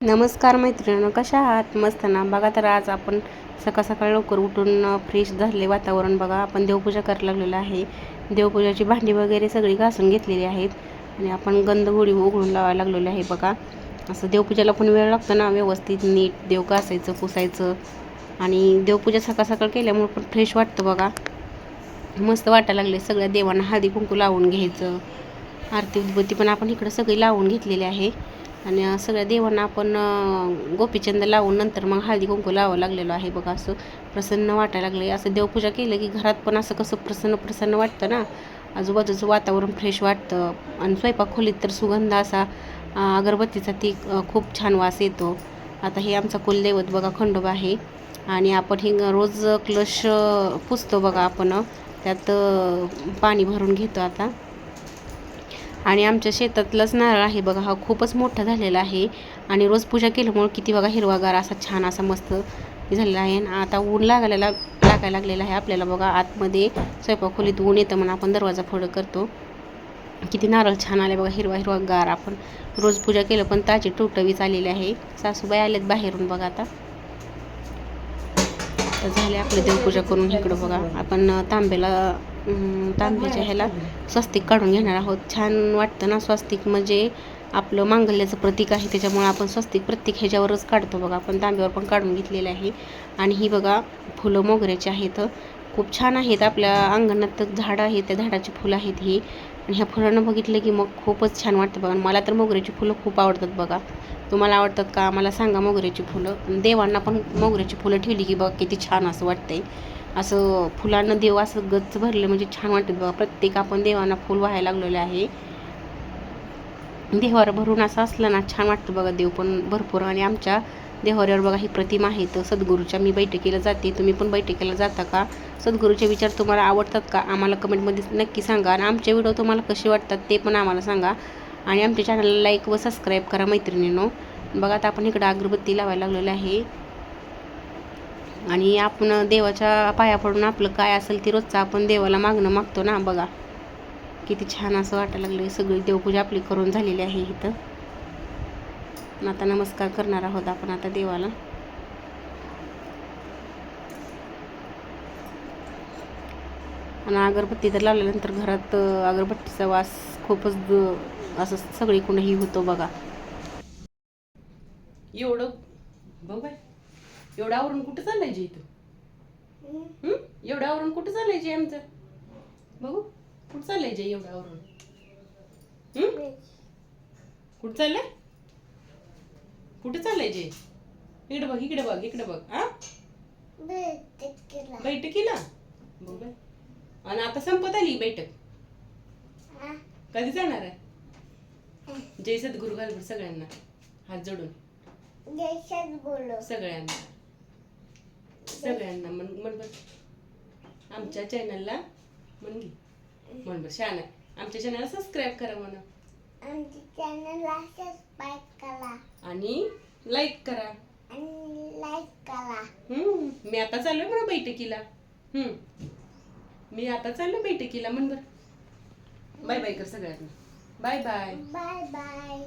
नमस्कार मैत्रिणींनो, कशा आहात? मस्त ना? बघा तर आज आपण सकाळ सकाळ लवकर उठून फ्रेश झाले वातावरण. बघा आपण देवपूजा करायला लागलेलं आहे. देवपूजाची भांडी वगैरे सगळी घासून घेतलेली आहेत आणि आपण गंधगोळी उघडून लावायला लागलेली आहे. बघा असं देवपूजाला पण वेळ लागतो ना, व्यवस्थित नीट देव घासायचं पुसायचं. आणि देवपूजा सकाळ सकाळ केल्यामुळे पण फ्रेश वाटतं. बघा मस्त वाटायला लागले. सगळ्या देवांना हळदी कुंकू लावून घ्यायचं. आरती उदबत्ती पण आपण इकडं सगळी लावून घेतलेली आहे आणि सगळ्या देवांना आपण गोपीचंद लावून नंतर मग हळदी कुंकू लावावं लागलेलं आहे. बघा असं प्रसन्न वाटायला लागले. असं देवपूजा केलं की घरात पण असं कसं प्रसन्न प्रसन्न वाटतं ना, आजूबाजूचं वातावरण फ्रेश वाटतं. आणि स्वयंपाक खोलीत तर सुगंध असा अगरबत्तीचा ती खूप छान वास येतो. आता हे आमचा कुलदैवत बघा खंडोबा आहे आणि आपण हे रोज कलश पुसतो. बघा आपण त्यात पाणी भरून घेतो आता. आणि आमच्या शेतातलाच नारळ आहे बघा, हा खूपच मोठा झालेला आहे आणि रोज पूजा केल्यामुळे किती बघा हिरवागार असा छान असा मस्त झालेला आहे. आता ऊन लागायला लागलेला आहे आपल्याला. बघा आतमध्ये स्वयंपाक खोलीत ऊन येतं म्हणून आपण दरवाजा फोड करतो. किती नारळ छान आले बघा, हिरवा हिरवागार. आपण रोज पूजा केलं पण ताजी टवटवीत आलेली आहे. सासूबाई आलेत बाहेरून बघा. आता झाले आपली देवपूजा करून. इकडं बघा आपण तांब्याच्या ह्याला स्वस्तिक काढून घेणार आहोत. छान वाटतं ना, स्वस्तिक म्हणजे आपलं मांगल्याचं प्रतीक आहे, त्याच्यामुळे आपण स्वस्तिक प्रत्येक ह्याच्यावरच काढतो. बघा आपण तांब्यावर पण काढून घेतलेलं आहे. आणि ही बघा फुलं मोगऱ्याची आहेत, खूप छान आहेत. आपल्या अंगणात झाड आहे, त्या झाडाची फुलं आहेत ही. आणि ह्या फुलांना बघितलं की मग खूपच छान वाटतं बघा. मला तर मोगऱ्याची फुलं खूप आवडतात बघा. तुम्हाला आवडतात का मला सांगा मोगऱ्याची फुलं. देवांना पण मोगऱ्याची फुलं ठेवली की बघा किती छान असं वाटतंय. असं फुलांना देव असं गच्च भरले म्हणजे छान वाटतं बघा. प्रत्येक आपण देवांना फुल व्हायला लागलेलं आहे. देवावर भरून असं असलं ना छान वाटतं बघा. देव पण भरपूर. आणि आमच्या देवाऱ्यावर बघा ही प्रतिमा आहे तर सद्गुरूच्या. मी बैठकीला जाते, तुम्ही पण बैठकीला जाता का? सद्गुरूचे विचार तुम्हाला आवडतात का? आम्हाला कमेंटमध्ये नक्की सांगा. आणि आमचे व्हिडिओ तुम्हाला कसे वाटतात ते पण आम्हाला सांगा. आणि आमच्या चॅनलला लाईक व सबस्क्राईब करा मैत्रिणींनो. बघा आता आपण इकडं अगरबत्ती लावायला लागलेलं आहे आणि आपण देवाच्या पाया पडून आपलं काय असेल ते रोजचं आपण देवाला मागणं मागतो ना. बघा किती छान असं वाटायला लागलं. सगळी देवपूजा आपली करून झालेली आहे इथं. आता नमस्कार करणार आहोत आपण आता देवाला. आणि अगरबत्ती तर लावल्यानंतर घरात अगरबत्तीचा वास खूपच असं सगळीकडूनही होतो बघा. एवढं बघ एवढं आवरून कुठं चाललंय जे इथं? एवढं आवरून कुठं चाललंय जे आमचं? बघू कुठं चाललंय जे एवढं आवरून? कुठं चाललंय? कुठं चाललंय जे? इकडे बघ इकडे बघ इकडे बघ. बैठकीला बघ बाय. आणि आता संपत आली बैठक. कधी जाणार आहे? जय सद्गुरू घाल सगळ्यांना हात जोडून. जय सद्गुरू सगळ्यांना सगळ्यांना म्हण बर. आमच्या चॅनलला म्हण बर छान आहे. आमच्या चॅनलला सबस्क्राईब करा म्हणा. आमच्या चॅनलला सबस्क्राईब करा आणि लाईक करा. मी आता चाललोय म्हणा बैठकीला. मी आता चाललोय बैठकीला म्हण बर. बाय बाय कर सगळ्यांना. Bye bye. Bye bye.